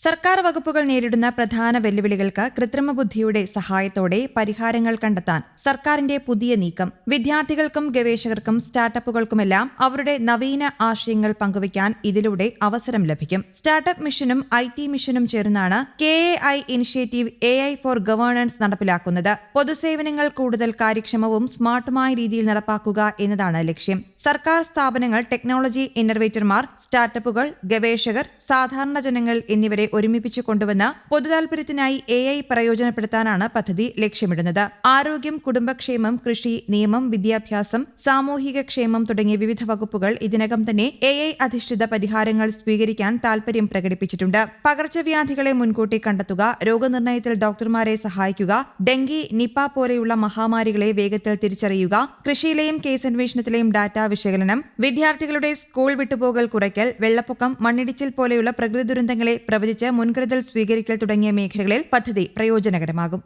സർക്കാർ വകുപ്പുകൾ നേരിടുന്ന പ്രധാന വെല്ലുവിളികൾക്ക് കൃത്രിമ ബുദ്ധിയുടെ സഹായത്തോടെ പരിഹാരങ്ങൾ കണ്ടെത്താൻ സർക്കാരിന്റെ പുതിയ നീക്കം. വിദ്യാർത്ഥികൾക്കും ഗവേഷകർക്കും സ്റ്റാർട്ടപ്പുകൾക്കുമെല്ലാം അവരുടെ നവീന ആശയങ്ങൾ പങ്കുവയ്ക്കാൻ ഇതിലൂടെ അവസരം ലഭിക്കും. സ്റ്റാർട്ടപ്പ് മിഷനും IT മിഷനും ചേർന്നാണ് KAI initiative AI for governance നടപ്പിലാക്കുന്നത്. പൊതുസേവനങ്ങൾ കൂടുതൽ കാര്യക്ഷമവും സ്മാർട്ടുമായ രീതിയിൽ നടപ്പാക്കുക എന്നതാണ് ലക്ഷ്യം. സർക്കാർ സ്ഥാപനങ്ങൾ, ടെക്നോളജി ഇന്നർവേറ്റർമാർ, സ്റ്റാർട്ടപ്പുകൾ, ഗവേഷകർ, സാധാരണ ജനങ്ങൾ എന്നിവരെ ഒരുമിപ്പിച്ചു കൊണ്ടുവന്ന് പൊതുതാൽപര്യത്തിനായി AI പ്രയോജനപ്പെടുത്താനാണ് പദ്ധതി ലക്ഷ്യമിടുന്നത്. ആരോഗ്യം, കുടുംബക്ഷേമം, കൃഷി, നിയമം, വിദ്യാഭ്യാസം, സാമൂഹിക ക്ഷേമം തുടങ്ങിയ വിവിധ വകുപ്പുകൾ ഇതിനകം തന്നെ AI അധിഷ്ഠിത പരിഹാരങ്ങൾ സ്വീകരിക്കാൻ താൽപര്യം പ്രകടിപ്പിച്ചിട്ടുണ്ട്. പകർച്ചവ്യാധികളെ മുൻകൂട്ടി കണ്ടെത്തുക, രോഗനിർണയത്തിൽ ഡോക്ടർമാരെ സഹായിക്കുക, ഡെങ്കി, നിപ പോലെയുള്ള മഹാമാരികളെ വേഗത്തിൽ തിരിച്ചറിയുക, കൃഷിയിലെയും കേസ് അന്വേഷണത്തിലെയും ഡാറ്റ വിശകലനം, വിദ്യാർത്ഥികളുടെ സ്കൂൾ വിട്ടുപോകൽ കുറയ്ക്കൽ, വെള്ളപ്പൊക്കം, മണ്ണിടിച്ചിൽ പോലെയുള്ള പ്രകൃതി ദുരന്തങ്ങളെ പ്രവചിച്ച് മുൻകരുതൽ സ്വീകരിക്കൽ തുടങ്ങിയ മേഖലകളിൽ പദ്ധതി പ്രയോജനകരമാകും.